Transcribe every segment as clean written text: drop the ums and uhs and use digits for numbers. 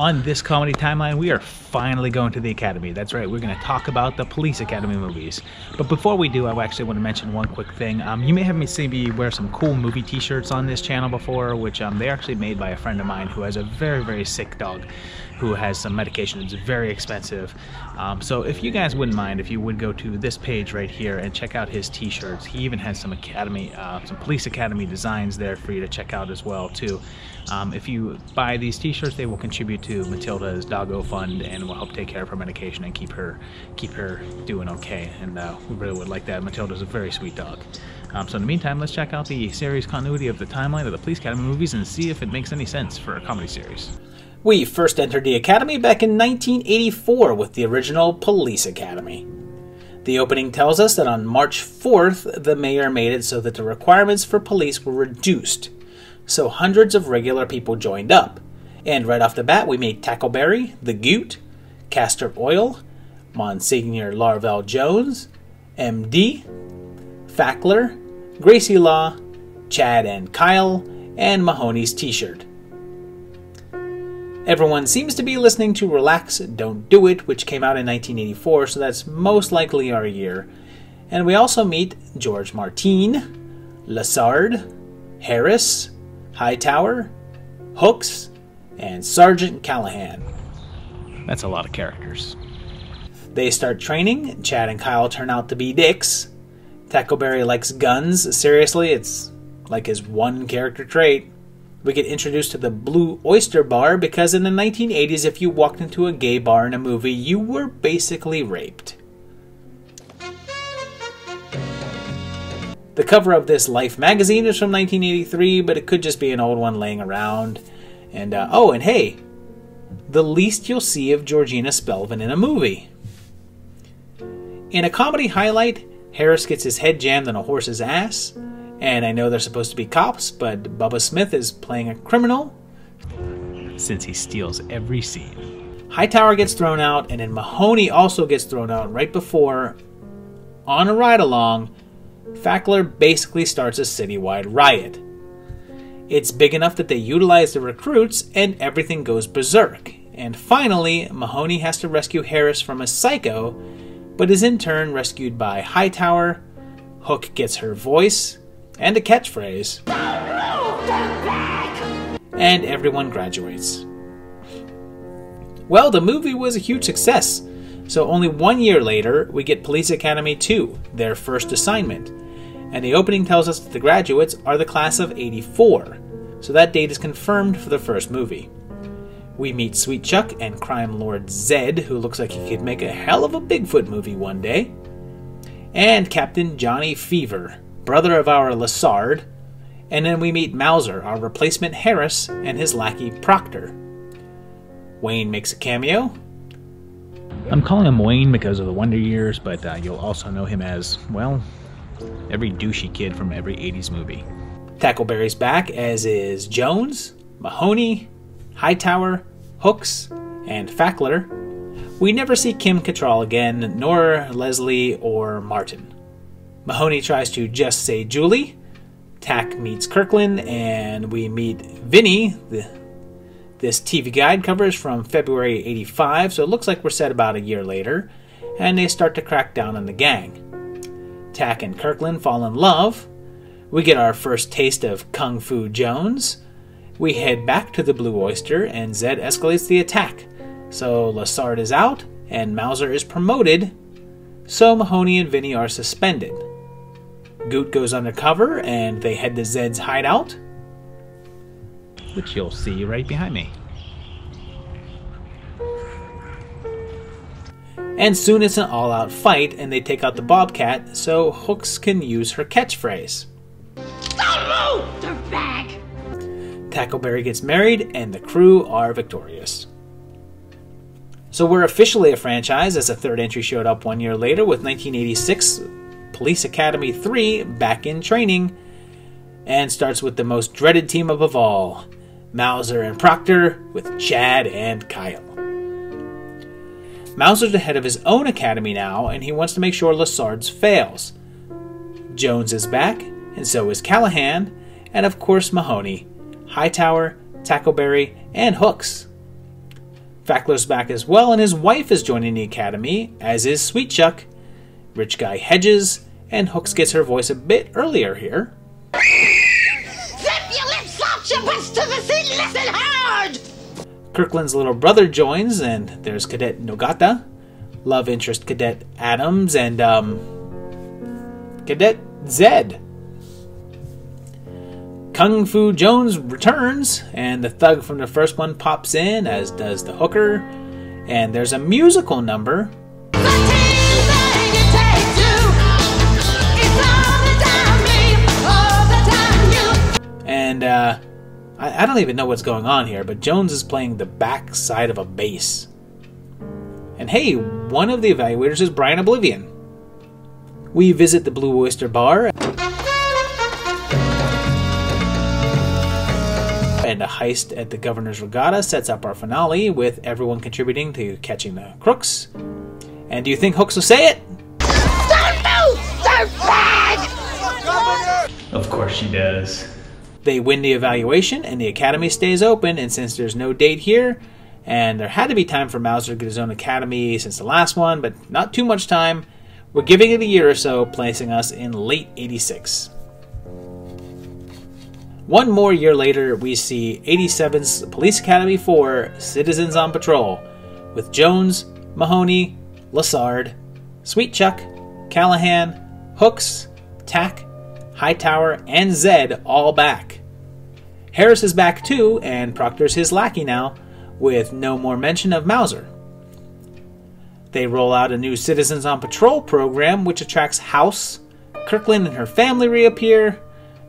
On this comedy timeline, we are finally going to the Academy. That's right, we're going to talk about the Police Academy movies. But before we do, I actually want to mention one quick thing. You may have seen me wear some cool movie t-shirts on this channel before, which they're actually made by a friend of mine who has a very, very sick dog who has some medication. It's very expensive. So if you guys wouldn't mind, if you would go to this page right here and check out his t-shirts. He even has some some Police Academy designs there for you to check out as well too. If you buy these t-shirts, they will contribute to Matilda's doggo fund and will help take care of her medication and keep her doing okay. And we really would like that. Matilda's a very sweet dog. So in the meantime, let's check out the series continuity of the timeline of the Police Academy movies and see if it makes any sense for a comedy series. We first entered the Academy back in 1984 with the original Police Academy. The opening tells us that on March 4th, the mayor made it so that the requirements for police were reduced. So hundreds of regular people joined up. And right off the bat, we meet Tackleberry, the Goot, Castor Oil, Monsignor Larvell Jones, MD, Fackler, Gracie Law, Chad and Kyle, and Mahoney's t-shirt. Everyone seems to be listening to Relax, Don't Do It, which came out in 1984, so that's most likely our year. And we also meet George Martin, Lassard, Harris, Hightower, Hooks, and Sergeant Callahan. That's a lot of characters. They start training. Chad and Kyle turn out to be dicks. Tackleberry likes guns. Seriously, it's like his one character trait. We get introduced to the Blue Oyster Bar because in the 1980s, if you walked into a gay bar in a movie, you were basically raped. The cover of this Life magazine is from 1983, but it could just be an old one laying around. And, oh, and hey, the least you'll see of Georgina Spelvin in a movie. In a comedy highlight, Harris gets his head jammed on a horse's ass. And I know they're supposed to be cops, but Bubba Smith is playing a criminal, since he steals every scene. Hightower gets thrown out, and then Mahoney also gets thrown out right before, on a ride-along, Fackler basically starts a citywide riot. It's big enough that they utilize the recruits, and everything goes berserk. And finally, Mahoney has to rescue Harris from a psycho, but is in turn rescued by Hightower. Hook gets her voice and a catchphrase, and everyone graduates. Well, the movie was a huge success, so only 1 year later, we get Police Academy 2, their first assignment, and the opening tells us that the graduates are the class of '84, so that date is confirmed for the first movie. We meet Sweet Chuck and crime lord Zed, who looks like he could make a hell of a Bigfoot movie one day, and Captain Johnny Fever, brother of our Lassard, and then we meet Mauser, our replacement Harris, and his lackey Proctor. Wayne makes a cameo. I'm calling him Wayne because of the Wonder Years, but you'll also know him as, well, every douchey kid from every 80s movie. Tackleberry's back, as is Jones, Mahoney, Hightower, Hooks, and Fackler. We never see Kim Cattrall again, nor Leslie or Martin. Mahoney tries to just say Julie. Tack meets Kirkland, and we meet Vinny. This TV guide cover is from February '85, so it looks like we're set about a year later, and they start to crack down on the gang. Tack and Kirkland fall in love. We get our first taste of Kung Fu Jones. We head back to the Blue Oyster, and Zed escalates the attack. So Lassard is out, and Mauser is promoted, so Mahoney and Vinny are suspended. Goot goes undercover, and they head to Zed's hideout, which you'll see right behind me. And soon it's an all-out fight, and they take out the Bobcat so Hooks can use her catchphrase. Don't move, dirtbag! Tackleberry gets married, and the crew are victorious. So we're officially a franchise, as a third entry showed up 1 year later with 1986 Police Academy 3 back in training, and starts with the most dreaded team up of all, Mauser and Proctor with Chad and Kyle. Mauser's the head of his own academy now, and he wants to make sure Lassard's fails. Jones is back, and so is Callahan, and of course Mahoney, Hightower, Tackleberry, and Hooks. Fackler's back as well, and his wife is joining the academy, as is Sweet Chuck, Rich Guy Hedges, and Hooks gets her voice a bit earlier here. Zip your lips, slouch your butts to the seat, listen hard! Kirkland's little brother joins, and there's Cadet Nogata, love interest Cadet Adams, and Cadet Zed. Kung Fu Jones returns, and the thug from the first one pops in, as does the hooker, and there's a musical number. And I don't even know what's going on here, but Jones is playing the back side of a bass. And hey, one of the evaluators is Brian Oblivion. We visit the Blue Oyster Bar, and a heist at the Governor's Regatta sets up our finale, with everyone contributing to catching the crooks. And do you think Hooks will say it? Don't move, dirtbag! Of course she does. They win the evaluation, and the academy stays open, and since there's no date here, and there had to be time for Mauser to get his own academy since the last one, but not too much time, we're giving it a year or so, placing us in late 86. One more year later, we see 87's Police Academy 4, Citizens on Patrol, with Jones, Mahoney, Lassard, Sweet Chuck, Callahan, Hooks, Tack, Hightower, and Zed all back. Harris is back too, and Proctor's his lackey now, with no more mention of Mauser. They roll out a new Citizens on Patrol program, which attracts House. Kirkland and her family reappear,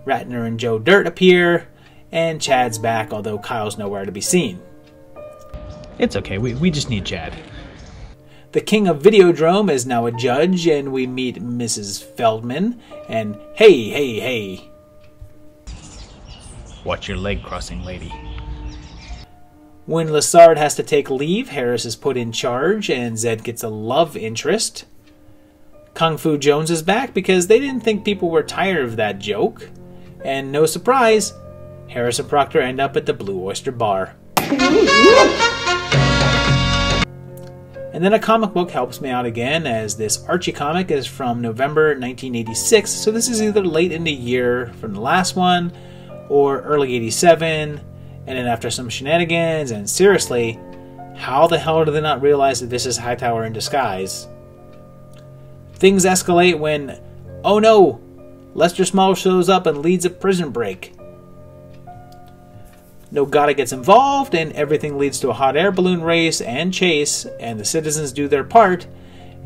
Ratner and Joe Dirt appear, and Chad's back, although Kyle's nowhere to be seen. It's okay, we just need Chad. The king of Videodrome is now a judge, and we meet Mrs. Feldman, and hey. Watch your leg crossing, lady. When Lassard has to take leave, Harris is put in charge, and Zed gets a love interest. Kung Fu Jones is back because they didn't think people were tired of that joke. And no surprise, Harris and Proctor end up at the Blue Oyster Bar. And then a comic book helps me out again, as this Archie comic is from November 1986, so this is either late in the year from the last one, or early 87, and then after some shenanigans, and seriously, how the hell do they not realize that this is Hightower in disguise? Things escalate when, oh no, Lester Small shows up and leads a prison break. Nogata gets involved, and everything leads to a hot air balloon race and chase, and the citizens do their part,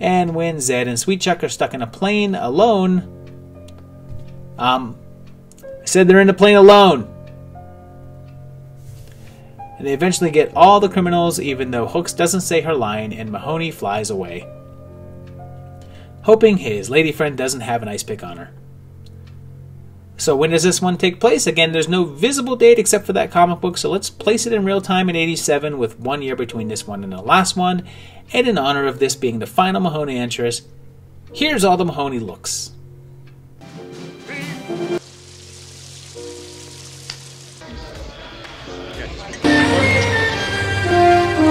and when Zed and Sweet Chuck are stuck in a plane alone... I said they're in the plane alone! And they eventually get all the criminals, even though Hooks doesn't say her line, and Mahoney flies away, hoping his lady friend doesn't have an ice pick on her. So when does this one take place? Again, there's no visible date except for that comic book, so let's place it in real time in 87 with 1 year between this one and the last one. And in honor of this being the final Mahoney entrance, here's all the Mahoney looks.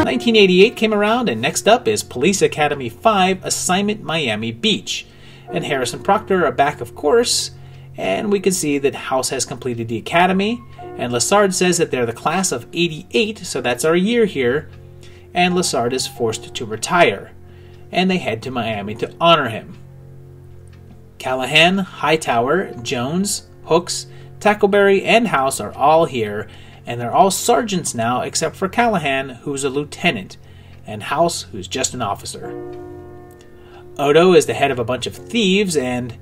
1988 came around, and next up is Police Academy 5, Assignment Miami Beach. And Harris and Proctor are back, of course, and we can see that House has completed the academy, and Lassard says that they're the class of 88, so that's our year here, and Lassard is forced to retire, and they head to Miami to honor him. Callahan, Hightower, Jones, Hooks, Tackleberry, and House are all here, and they're all sergeants now except for Callahan, who's a lieutenant, and House, who's just an officer. Odo is the head of a bunch of thieves, and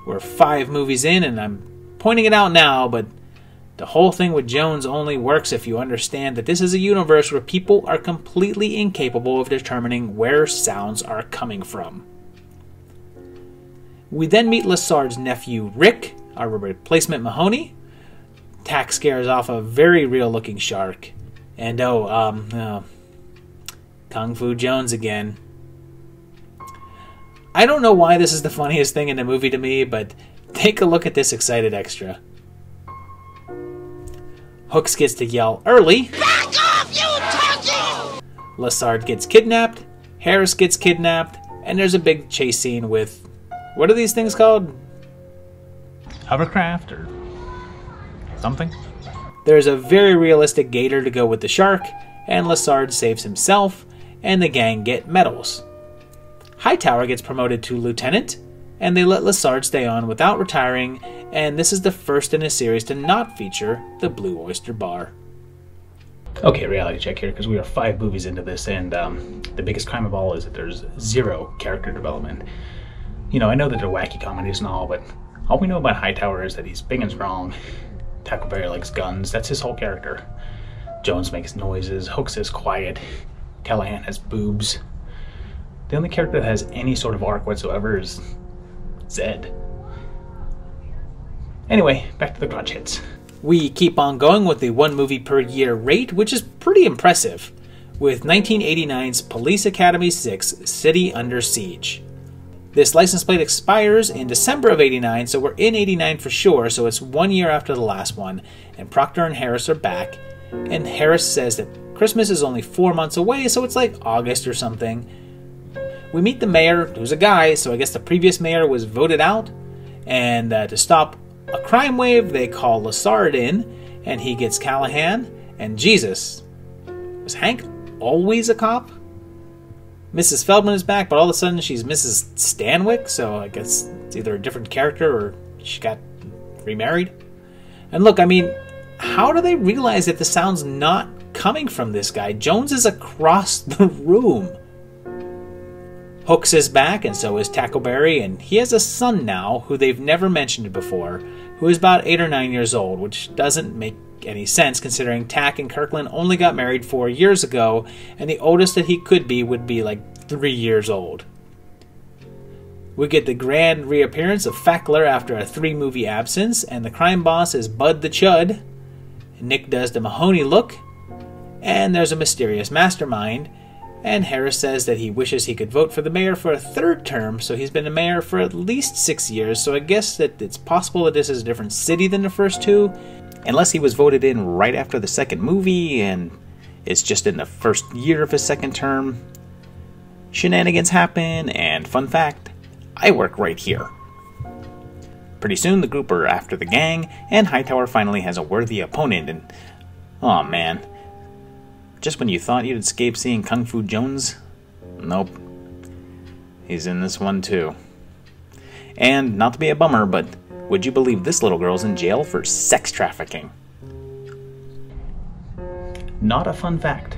we're 5 movies in, and I'm pointing it out now, but the whole thing with Jones only works if you understand that this is a universe where people are completely incapable of determining where sounds are coming from. We then meet Lassard's nephew, Rick, our replacement Mahoney. Tack scares off a very real-looking shark. And Kung Fu Jones again. I don't know why this is the funniest thing in the movie to me, but take a look at this excited extra. Hooks gets to yell early. Back off, you turkey! Lassard gets kidnapped, Harris gets kidnapped, and there's a big chase scene with, what are these things called? Hovercraft or something? There's a very realistic gator to go with the shark, and Lassard saves himself, and the gang get medals. Hightower gets promoted to lieutenant, and they let Lassard stay on without retiring, and this is the first in a series to not feature the Blue Oyster Bar. Okay, reality check here, because we are 5 movies into this, and the biggest crime of all is that there's 0 character development. You know, I know that they're wacky comedies and all, but all we know about Hightower is that he's big and strong. Tackleberry likes guns, that's his whole character. Jones makes noises, Hooks is quiet, Callahan has boobs. The only character that has any sort of arc whatsoever is Zed. Anyway, back to the crunch hits. We keep on going with the 1 movie per year rate, which is pretty impressive, with 1989's Police Academy 6, City Under Siege. This license plate expires in December of 89, so we're in 89 for sure, so it's 1 year after the last one, and Proctor and Harris are back, and Harris says that Christmas is only 4 months away, so it's like August or something. We meet the mayor, who's a guy, so I guess the previous mayor was voted out, and to stop a crime wave, they call Lassard in, and he gets Callahan, and Jesus. Was Hank always a cop? Mrs. Feldman is back, but all of a sudden she's Mrs. Stanwyck, so I guess it's either a different character or she got remarried. And look, I mean, how do they realize that the sound's not coming from this guy? Jones is across the room. Hooks is back, and so is Tackleberry, and he has a son now who they've never mentioned before, who is about 8 or 9 years old, which doesn't make any sense considering Tack and Kirkland only got married 4 years ago, and the oldest that he could be would be like 3 years old. We get the grand reappearance of Fackler after a 3-movie absence, and the crime boss is Bud the Chud. Nick does the Mahoney look, and there's a mysterious mastermind, and Harris says that he wishes he could vote for the mayor for a 3rd term, so he's been a mayor for at least 6 years, so I guess that it's possible that this is a different city than the first 2, unless he was voted in right after the 2nd movie, and it's just in the 1st year of his 2nd term. Shenanigans happen, and fun fact, I work right here. Pretty soon the group are after the gang, and Hightower finally has a worthy opponent, and aw man. Just when you thought you'd escape seeing Kung Fu Jones, nope. He's in this one too. And, not to be a bummer, but would you believe this little girl's in jail for sex trafficking? Not a fun fact.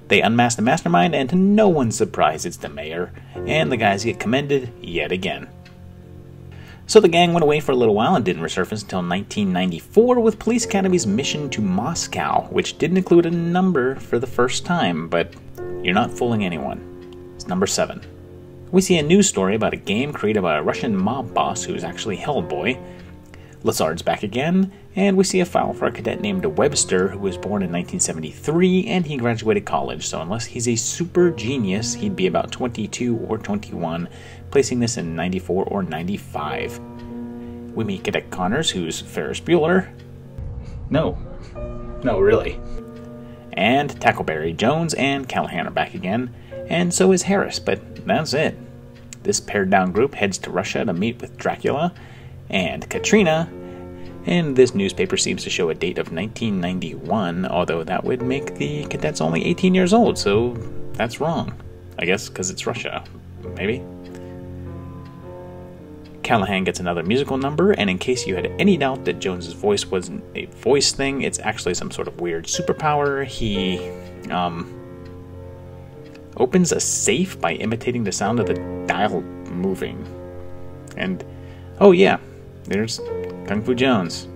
They unmask the mastermind, and to no one's surprise, it's the mayor, and the guys get commended yet again. So the gang went away for a little while and didn't resurface until 1994 with Police Academy's mission to Moscow, which didn't include a number for the first time, but you're not fooling anyone. It's number 7. We see a news story about a game created by a Russian mob boss who is actually Hellboy. Lassard's back again, and we see a file for a cadet named Webster who was born in 1973 and he graduated college, so unless he's a super genius, he'd be about 22 or 21, placing this in 94 or 95. We meet Cadet Connors, who's Ferris Bueller. No, really. And Tackleberry, Jones, and Callahan are back again, and so is Harris, but that's it. This pared down group heads to Russia to meet with Dracula and Katrina, and this newspaper seems to show a date of 1991, although that would make the cadets only 18 years old, so that's wrong. I guess because it's Russia, maybe? Callahan gets another musical number, and in case you had any doubt that Jones's voice wasn't a voice thing, it's actually some sort of weird superpower. He opens a safe by imitating the sound of the dial moving. And, oh yeah, there's Kung Fu Jones.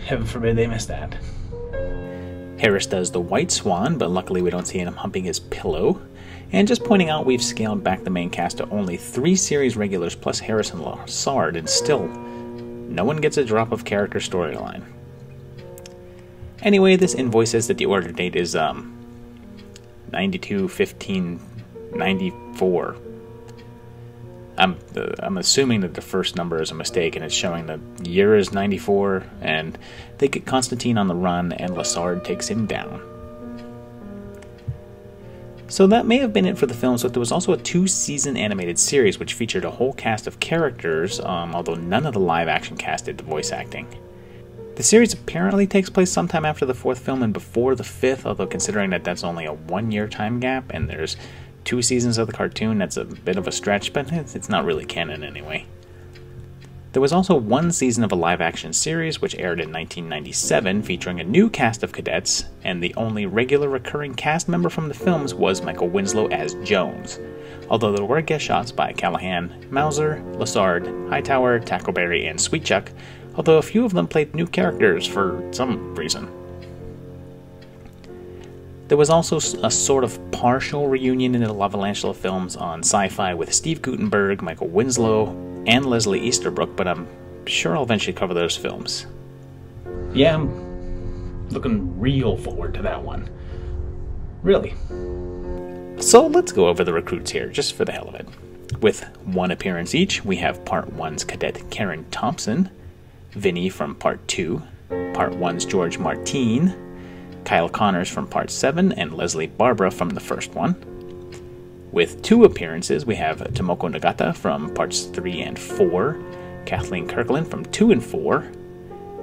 Heaven forbid they miss that. Harris does the White Swan, but luckily we don't see him humping his pillow. And just pointing out, we've scaled back the main cast to only 3 series regulars plus Harris and Lassard, and still, no one gets a drop of character storyline. Anyway, this invoice says that the order date is 92/15/94. I'm assuming that the first number is a mistake and it's showing the year is 94, and they get Constantine on the run and Lassard takes him down. So that may have been it for the films, but there was also a 2-season animated series which featured a whole cast of characters, although none of the live-action cast did the voice acting. The series apparently takes place sometime after the 4th film and before the 5th, although considering that that's only a 1-year time gap and there's 2 seasons of the cartoon, that's a bit of a stretch, but it's not really canon anyway. There was also 1 season of a live-action series which aired in 1997 featuring a new cast of cadets, and the only regular recurring cast member from the films was Michael Winslow as Jones, although there were guest shots by Callahan, Mauser, Lassard, Hightower, Tackleberry, and Sweetchuck, although a few of them played new characters for some reason. There was also a sort of partial reunion in the Lavalantula films on Sci-Fi with Steve Guttenberg, Michael Winslow, and Leslie Easterbrook, but I'm sure I'll eventually cover those films. Yeah, I'm looking real forward to that one. Really. So let's go over the recruits here, just for the hell of it. With 1 appearance each, we have Part 1's cadet Karen Thompson, Vinny from Part 2, Part 1's George Martine, Kyle Connors from Part 7, and Leslie Barbara from the first one. With 2 appearances, we have Tomoko Nagata from Parts 3 and 4, Kathleen Kirkland from 2 and 4,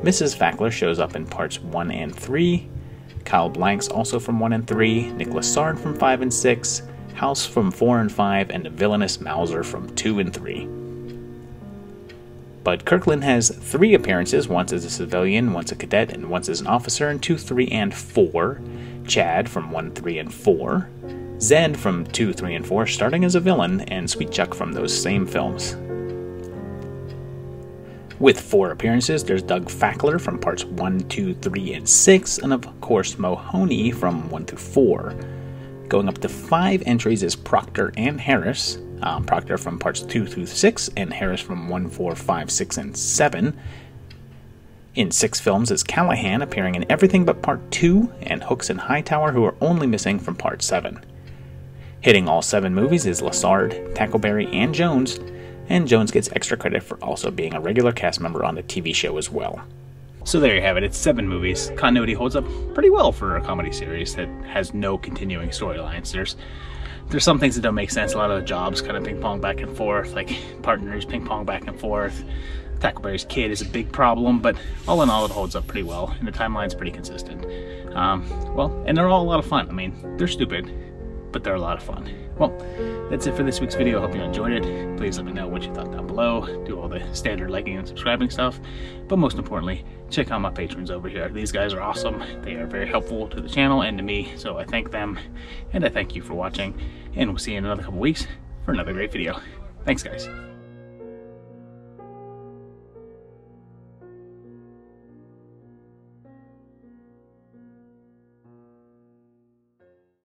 Mrs. Fackler shows up in Parts 1 and 3, Kyle Blanks also from 1 and 3, Nicholas Sard from 5 and 6, House from 4 and 5, and the villainous Mauser from 2 and 3. But Kirkland has 3 appearances, once as a civilian, once a cadet, and once as an officer in 2, 3, and 4. Chad from 1, 3, and 4. Zed from 2, 3, and 4, starting as a villain, and Sweetchuck from those same films. With 4 appearances, there's Doug Fackler from Parts 1, 2, 3, and 6, and of course Mahoney from 1 through 4. Going up to 5 entries is Proctor and Harris. Proctor from Parts 2 through 6, and Harris from 1, 4, 5, 6, and 7. In 6 films is Callahan, appearing in everything but Part 2, and Hooks and Hightower, who are only missing from Part 7. Hitting all 7 movies is Lassard, Tackleberry, and Jones gets extra credit for also being a regular cast member on the TV show as well. So there you have it, it's 7 movies. Continuity holds up pretty well for a comedy series that has no continuing storylines. There's some things that don't make sense. A lot of the jobs kind of ping-pong back and forth, like partners ping-pong back and forth. Tackleberry's kid is a big problem, but all in all it holds up pretty well, and the timeline's pretty consistent. And they're all a lot of fun. I mean, they're stupid, but they're a lot of fun. Well, that's it for this week's video. I hope you enjoyed it. Please let me know what you thought down below. Do all the standard liking and subscribing stuff. But most importantly, check out my patrons over here. These guys are awesome. They are very helpful to the channel and to me, so I thank them, and I thank you for watching. And we'll see you in another couple weeks for another great video. Thanks, guys.